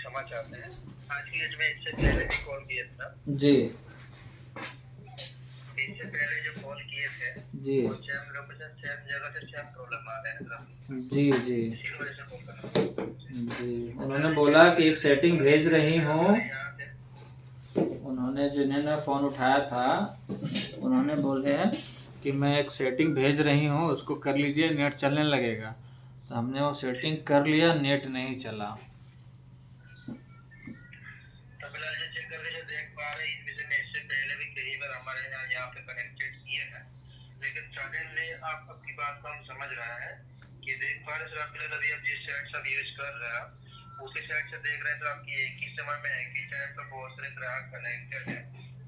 क्षमा चाहते हैं। आज की डेट में इससे पहले भी कॉल किया था। जी इससे पहले जो कॉल किए थे जी वो सेम लोकेशन सेम जगह से सेम प्रॉब्लम आ रहे हैं सर। जी जी इसी वजह से कॉल करना जी। उन्होंने बोला कि एक सेटिंग भेज रही हूँ। यहाँ से उन्होंने जिन्होंने फ़ोन उठाया था उन्होंने बोले कि मैं एक सेटिंग भेज रही हूँ, उसको कर लीजिए, नेट चलने लगेगा। तो हमने वो सेटिंग कर लिया, नेट नहीं चला। तो फिलहाल जो चेक कर लीजिए, देख पा रहे हैं इस विषय में इससे पहले भी कई बार हमारे यहाँ पे कनेक्टेड किए हैं, लेकिन सडनली आपकी बात को हम समझ रहे हैं कि देख पा रहे सर। आप फिलहाल अभी आप जिस साइट से आप यूज कर रहे हैं उसी साइट से देख रहे हैं, तो आपकी एक ही समय में एक ही साइट पर बहुत सारे ग्राहक कनेक्टेड है।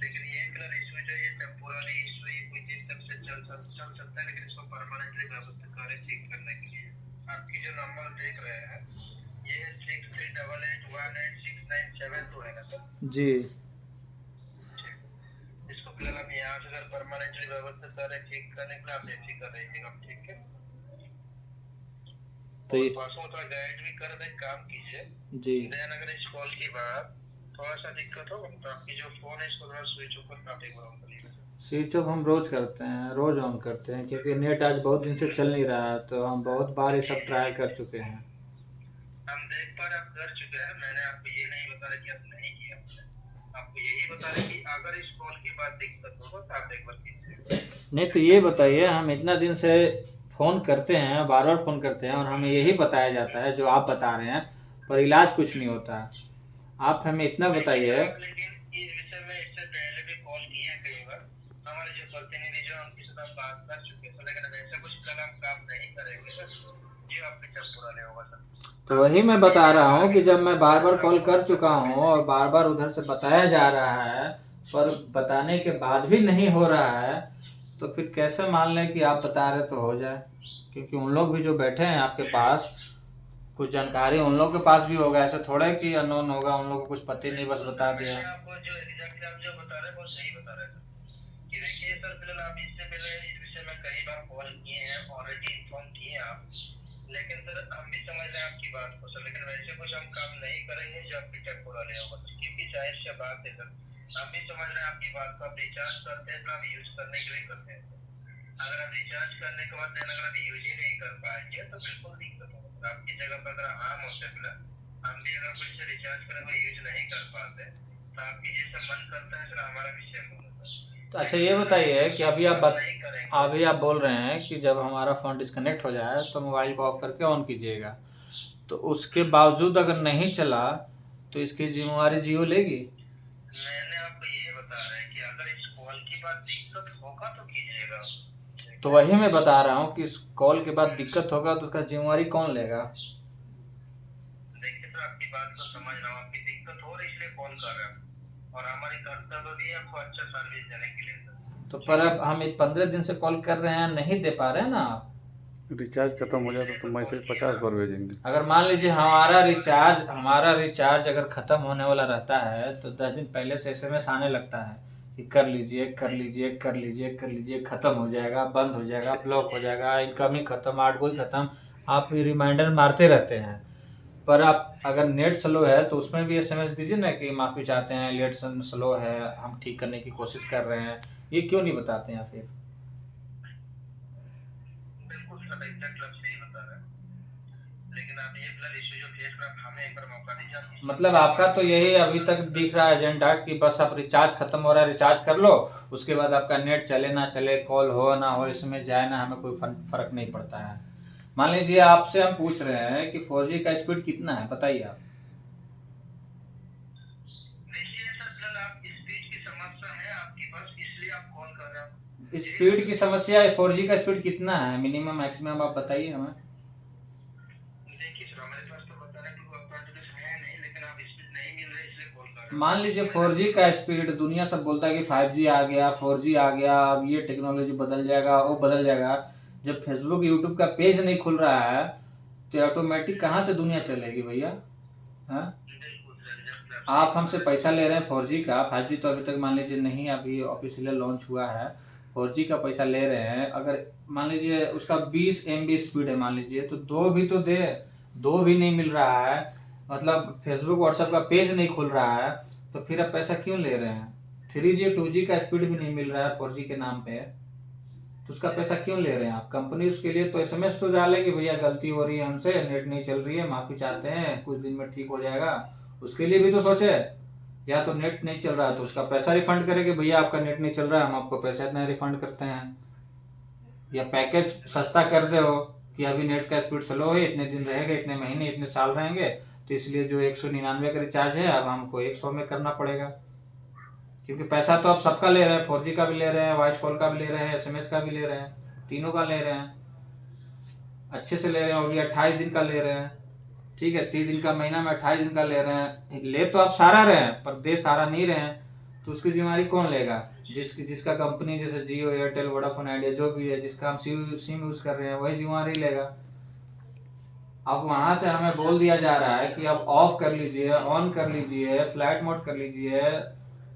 लेकिन ये फिलहाल इशू जो ये टेम्पोररी इशू ये कुछ दिन तक से चल सकता है, लेकिन इसको परमानेंटली व्यवस्थित करें ठीक करने के लिए। आपकी जो नंबर देख रहे हैं ये 6388186972 है ना सर जी। इसको फिलहाल हम यहाँ से अगर परमानेंटली व्यवस्थित करें ठीक करने के लिए आप बेफिक्र रहिएगा, ठीक है। तो और ये परसों थोड़ा गाइड भी कर दे, काम कीजिए। जी देन अगर इस कॉल के बाद थोड़ा सा दिक्कत हो तो आपकी जो फोन है इसको थोड़ा स्विच ऑफ करके आप एक बार ऑन करिएगा। स्विच ऑफ हम रोज़ करते हैं, रोज़ ऑन करते हैं, क्योंकि नेट आज बहुत दिन से चल नहीं रहा है, तो हम बहुत बार ये सब ट्राई कर चुके हैं। हम देख पा रहे आप कर चुके हैं, मैंने आपको ये नहीं बता रहा कि आप नहीं किया, आपको यही बता रहे कि अगर इस कॉल के बाद दिक्कत होगा तो आप एक बार कीजिए। नहीं तो ये बताइए, हम इतना दिन से फ़ोन करते हैं, बार बार फ़ोन करते हैं, और हमें यही बताया जाता है जो आप बता रहे हैं, पर इलाज कुछ नहीं होता है। आप हमें इतना बताइए। लेकिन इस विषय में इससे पहले भी कॉल किए हैं कई बार, हमारे जो प्रतिनिधि जो उनके साथ हम बात कर चुके हैं, लेकिन वैसे कुछ कल हम काम नहीं करेंगे सर, ये आपके टेम्पोररी होगा सर। तो वही मैं बता रहा हूँ कि जब मैं बार बार कॉल कर चुका हूँ और बार बार उधर से बताया जा रहा है, पर बताने के बाद भी नहीं हो रहा है, तो फिर कैसे मान लें कि आप बता रहे तो हो जाए। क्योंकि उन लोग भी जो बैठे हैं आपके पास, कुछ जानकारी उन लोग के पास भी होगा, ऐसा थोड़ा है कि अननोन होगा, उन लोग को कुछ पता ही नहीं, बस बता दिया। आपको जो एग्जैक्टली आप जो बता रहे हैं वो सही बता रहे हैं कि देखिए सर, फिलहाल आप इससे पहले इस विषय में कई बार कॉल किए हैं, ऑलरेडी इन्फॉर्म किए हैं आप, लेकिन सर हम भी समझ रहे हैं आपकी बात को सर, लेकिन वैसे कुछ हम काम नहीं करेंगे जो आपकी टेम्पोररी होगा, क्योंकि जाहिर सी बात है सर, हम भी समझ रहे हैं आपकी बात को। आप रिचार्ज करते हैं तो आप यूज करने के लिए करते हैं, अगर आप रिचार्ज करने के बाद अगर आप यूज ही नहीं कर पाएंगे तो बिल्कुल दिक्कत होगा। आपकी जगह पर अगर हम होते फिलहाल, हम भी अगर कुछ से रिचार्ज करें वो यूज नहीं कर पाते तो आपकी जैसा मन करता है सर हमारा भी सेम होता है। तो अच्छा ये बताइए कि अभी आप बोल रहे हैं कि जब हमारा फ़ोन डिस्कनेक्ट हो जाए तो मोबाइल को ऑफ करके ऑन कीजिएगा, तो उसके बावजूद अगर नहीं चला तो इसकी जिम्मेवारी जियो लेगी? मैंने आपको ये बता रहा है कि अगर इस कॉल के बाद दिक्कत होगा तो कीजिएगा। तो वही मैं बता रहा हूँ कि इस कॉल के बाद दिक्कत होगा तो उसका जिम्मेवारी कौन लेगा? देखिए सर, आपकी बात को समझ रहा हूँ, आपकी दिक्कत हो रही इसलिए कॉल कर रहे हैं और हमारी कर्तव्य भी है आपको अच्छा सर्विस देने के लिए सर। तो पर अब हम 15 दिन से कॉल कर रहे हैं, नहीं दे पा रहे हैं ना आप। रिचार्ज खत्म हो जाता तो मैसेज 50 बार भेजेंगे। अगर मान लीजिए हमारा रिचार्ज अगर ख़त्म होने वाला रहता है तो 10 दिन पहले से एसएमएस आने लगता है कि कर लीजिए कर लीजिए कर लीजिए कर लीजिए, ख़त्म हो जाएगा, बंद हो जाएगा, ब्लॉक हो जाएगा, इनकमिंग ख़त्म, आउटगोइंग ख़त्म। आप रिमाइंडर मारते रहते हैं, पर आप अगर नेट स्लो है तो उसमें भी एसएमएस दीजिए ना कि माफ़ी चाहते हैं, नेट स्लो है, हम ठीक करने की कोशिश कर रहे हैं। ये क्यों नहीं बताते हैं फिर? बिल्कुल सर, एग्जैक्ट आप सही बता रहे हैं, लेकिन आप ये फिलहाल इशू जो फेस कर, हमें एक बार मौका दीजिए। मतलब आपका तो यही अभी तक दिख रहा है एजेंडा कि बस आप रिचार्ज खत्म हो रहा है, रिचार्ज कर लो, उसके बाद आपका नेट चले ना चले, कॉल हो ना हो, इसमें जाए ना, हमें कोई फर्क नहीं पड़ता है। मान लीजिए आपसे हम पूछ रहे हैं कि 4G का स्पीड कितना है, बताइए आप। देखिए सर, फिलहाल आप स्पीड की समस्या है आपके पास, इसलिए आप कॉल कर रहे हैं। स्पीड की समस्या है, 4G का स्पीड कितना है, मिनिमम मैक्सिमम आप बताइए हमें। देखिए सर, हमारे पास तो बताने को अप्रोक्सीमेट है नहीं, लेकिन आप स्पीड नहीं मिल रही इसलिए कॉल कर रहे हैं। मान लीजिए 4G का स्पीड, दुनिया सब बोलता है कि 5G आ गया, 4G आ गया, अब ये टेक्नोलॉजी बदल जाएगा, वो बदल जाएगा। जब फेसबुक यूट्यूब का पेज नहीं खुल रहा है तो ऑटोमेटिक कहाँ से दुनिया चलेगी भैया? हाँ, आप हमसे पैसा ले रहे हैं 4G का, 5G तो अभी तक मान लीजिए नहीं, अभी ऑफिशियल लॉन्च हुआ है। 4G का पैसा ले रहे हैं, अगर मान लीजिए उसका 20 MB स्पीड है मान लीजिए, तो दो भी तो दे, दो भी नहीं मिल रहा है। मतलब फेसबुक व्हाट्सएप का पेज नहीं खुल रहा है, तो फिर आप पैसा क्यों ले रहे हैं? 3G 2G का स्पीड भी नहीं मिल रहा है 4G के नाम पे, तो उसका पैसा क्यों ले रहे हैं आप? कंपनी उसके लिए तो SMS तो डाले कि भैया गलती हो रही है हमसे, नेट नहीं चल रही है, माफी चाहते हैं, कुछ दिन में ठीक हो जाएगा। उसके लिए भी तो सोचे। या तो नेट नहीं चल रहा है तो उसका पैसा रिफंड करे कि भैया आपका नेट नहीं चल रहा है, हम आपको पैसा इतना रिफंड करते हैं। या पैकेज सस्ता कर दे हो कि अभी नेट का स्पीड स्लो है, इतने दिन रहेगा, इतने महीने, इतने साल रहेंगे, तो इसलिए जो 199 का रिचार्ज है अब हमको 100 में करना पड़ेगा। क्योंकि पैसा तो आप सबका ले रहे हैं, 4G का भी ले रहे हैं, वॉइस कॉल का भी ले रहे हैं, SMS का भी ले रहे हैं, तीनों का ले रहे हैं, अच्छे से ले रहे हैं। और ये 28 दिन का ले रहे हैं, ठीक है, 30 दिन का, महीना में 28 दिन का ले रहे हैं। ले तो आप सारा रहे हैं पर दे सारा नहीं रहे हैं, तो उसकी जिम्मेदारी कौन लेगा? जिसका कंपनी जैसे जियो, एयरटेल, वोडाफोन आइडिया जो भी है, जिसका हम सिम यूज कर रहे हैं, वही जिम्मेदारी लेगा। अब वहां से हमें बोल दिया जा रहा है कि अब ऑफ कर लीजिए, ऑन कर लीजिए, फ्लाइट मोड कर लीजिए,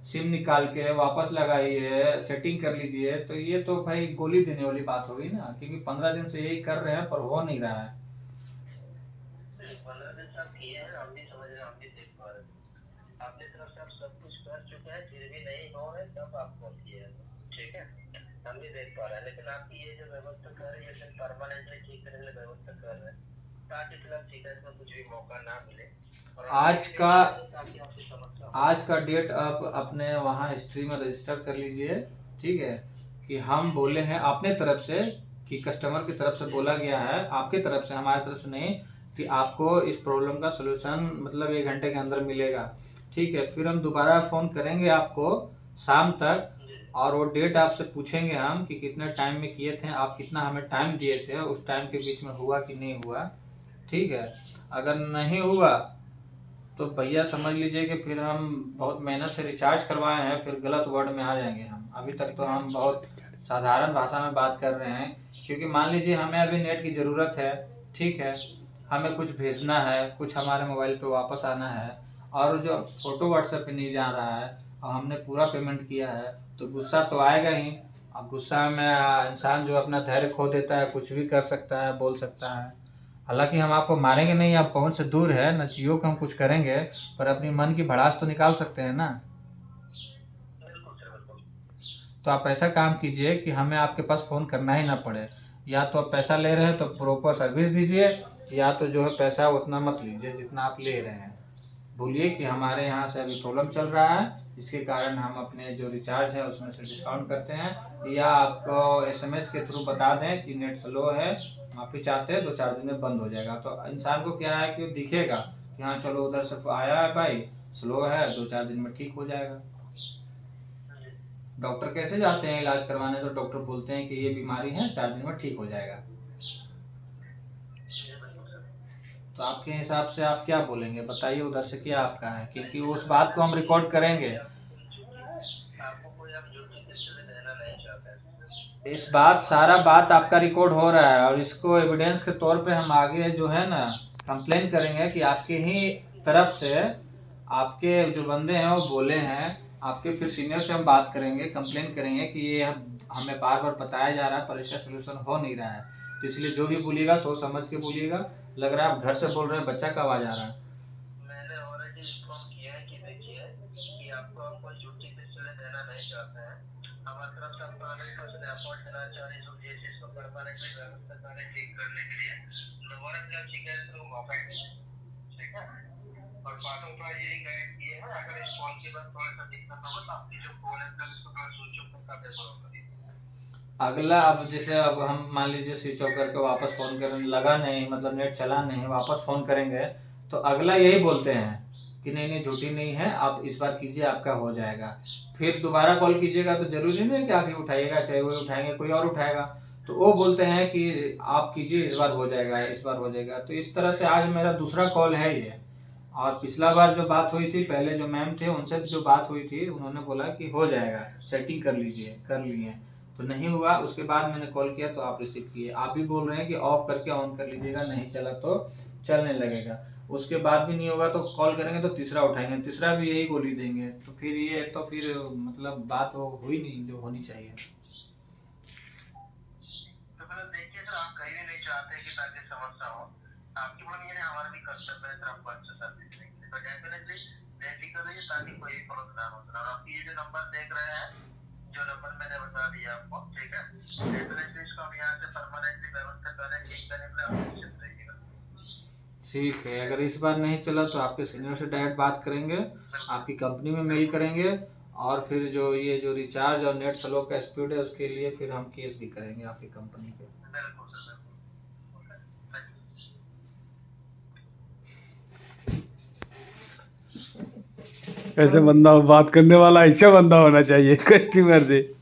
सिम निकाल के वापस लगाइए, सेटिंग कर लीजिए। तो ये तो भाई गोली देने वाली बात होगी ना, क्योंकि 15 दिन से यही कर रहे हैं पर हो नहीं रहा है। 15 दिन से आप किए हैं, हम भी समझ रहे हैं, हम भी देख पा रहे हैं। अपनी तरफ से आप सब कुछ कर चुके हैं, फिर भी नहीं हो रहे, तब आप कॉल किए हैं, ठीक है, हम भी देख पा रहे हैं। लेकिन आपकी ये जो व्यवस्था कर रही है, परमानेंटली ठीक करने के लिए व्यवस्था कर रहे हैं, ताकि फिलहाल शिकायत में कुछ भी मौका ना मिले। और आज का डेट आप अपने वहाँ हिस्ट्री में रजिस्टर कर लीजिए, ठीक है, कि हम बोले हैं अपने तरफ से, कि कस्टमर की तरफ से बोला गया है, आपकी तरफ से, हमारी तरफ से नहीं, कि आपको इस प्रॉब्लम का सलूशन मतलब 1 घंटे के अंदर मिलेगा, ठीक है। फिर हम दोबारा फ़ोन करेंगे आपको शाम तक, और वो डेट आपसे पूछेंगे हम कि कितने टाइम में किए थे, आप कितना हमें टाइम दिए थे, उस टाइम के बीच में हुआ कि नहीं हुआ, ठीक है। अगर नहीं हुआ तो भैया समझ लीजिए कि फिर हम बहुत मेहनत से रिचार्ज करवाए हैं, फिर गलत वर्ड में आ जाएंगे हम। अभी तक तो हम बहुत साधारण भाषा में बात कर रहे हैं, क्योंकि मान लीजिए हमें अभी नेट की ज़रूरत है, ठीक है, हमें कुछ भेजना है, कुछ हमारे मोबाइल पे वापस आना है, और जो फ़ोटो व्हाट्सएप पे नहीं जा रहा है और हमने पूरा पेमेंट किया है, तो गुस्सा तो आएगा ही। और गुस्सा में इंसान जो अपना धैर्य खो देता है, कुछ भी कर सकता है, बोल सकता है। हालांकि हम आपको मारेंगे नहीं, आप पहुंच से दूर है न, जियो का हम कुछ करेंगे, पर अपनी मन की भड़ास तो निकाल सकते हैं ना। तो आप ऐसा काम कीजिए कि हमें आपके पास फ़ोन करना ही ना पड़े। या तो आप पैसा ले रहे हैं तो प्रॉपर सर्विस दीजिए, या तो जो है पैसा उतना मत लीजिए जितना आप ले रहे हैं। बोलिए कि हमारे यहाँ से अभी प्रॉब्लम चल रहा है, इसके कारण हम अपने जो रिचार्ज है उसमें से डिस्काउंट करते हैं, या आपको SMS के थ्रू बता दें कि नेट स्लो है, माफ़ी चाहते हैं, 2-4 दिन में बंद हो जाएगा। तो इंसान को क्या है कि दिखेगा कि हाँ चलो उधर से आया है भाई, स्लो है, 2-4 दिन में ठीक हो जाएगा। डॉक्टर कैसे जाते हैं इलाज करवाने, तो डॉक्टर बोलते हैं कि ये बीमारी है, 4 दिन में ठीक हो जाएगा। तो आपके हिसाब से आप क्या बोलेंगे, बताइए उधर से क्या आपका है, क्योंकि उस बात को हम रिकॉर्ड करेंगे। इस बात सारा बात आपका रिकॉर्ड हो रहा है, और इसको एविडेंस के तौर पे हम आगे जो है ना कंप्लेन करेंगे कि आपके ही तरफ से आपके जो बंदे हैं वो बोले हैं। आपके फिर सीनियर से हम बात करेंगे, कंप्लेन करेंगे कि ये हमें बार बार बताया जा रहा है पर इसका सोल्यूशन हो नहीं रहा है। तो इसलिए जो भी बोलिएगा सोच समझ के बोलिएगा। लग रहा है आप घर से बोल रहे हैं, बच्चा का आवाज आ रहा है। मैंने ऑलरेडी इन्फॉर्म किया है कि देखिए कि आपको हम कोई छुट्टी पिछले देना नहीं चाहते हैं। हमारी तरफ से आपको 100% एफर्ट देना चाह रहे हैं, जैसे इसको परमानेंटली व्यवस्था करें ठीक करने के लिए दोबारा जब शिकायत तो मौका दें, ठीक है। और बातों का यही गाइड किए हैं, अगर इस कॉल के बाद थोड़ा सा दिक्कत होगा तो आपकी जो कॉल है उसको थोड़ा सोचो का पेपर होगा। अगला अब जैसे अब हम मान लीजिए स्विच ऑफ करके वापस फ़ोन करने लगा नहीं, मतलब नेट चला नहीं, वापस फ़ोन करेंगे तो अगला यही बोलते हैं कि नहीं नहीं झूठी नहीं है, आप इस बार कीजिए, आपका हो जाएगा। फिर दोबारा कॉल कीजिएगा तो ज़रूरी नहीं है कि आप ही उठाइएगा, चाहे वो उठाएंगे, कोई और उठाएगा, तो वो बोलते हैं कि आप कीजिए, इस बार हो जाएगा, इस बार हो जाएगा। तो इस तरह से आज मेरा दूसरा कॉल है ये। और पिछला बार जो बात हुई थी, पहले जो मैम थे उनसे जो बात हुई थी, उन्होंने बोला कि हो जाएगा, सेटिंग कर लीजिए, कर लिए, तो नहीं हुआ। उसके बाद मैंने कॉल किया तो आप रिसीव किए। आप भी बोल रहे हैं कि ऑफ करके ऑन कर लीजिएगा, नहीं चला तो चलने लगेगा। उसके बाद भी नहीं होगा तो कॉल करेंगे तो तीसरा उठाएंगे, तीसरा भी यही गोली देंगे। तो फिर ये तो फिर मतलब बात वो हुई नहीं जो होनी चाहिए। तो फिर देखिए सर, आप कहीं भी नहीं चाहते कि ताकि समस्या हो, आपकी बोलेंगे नहीं, हमारा भी कर्तव्य है सर आपको अच्छा सर्विस देने के लिए, तो डेफिनेटली बेफिक्र रहिए ताकि कोई भी प्रॉब्लम ना हो सर। और आपकी ये जो नंबर देख रहे हैं, जो नंबर मैंने बता दिया आपको, ठीक है, डेफिनेटली इसको हम यहाँ से परमानेंटली व्यवस्था करें, ठीक करने के लिए आप निश्चित रहिएगा। ठीक है, अगर इस बार नहीं चला तो आपके सीनियर से डायरेक्ट बात करेंगे, आपकी कंपनी में मेल करेंगे, और फिर जो ये जो रिचार्ज और नेट स्लो का स्पीड है उसके लिए फिर हम केस भी करेंगे आपकी कंपनी पे। बिल्कुल सर, बिल्कुल। Okay, thank you. ऐसे बंदा बात करने वाला ऐसा बंदा होना चाहिए कस्टमर से।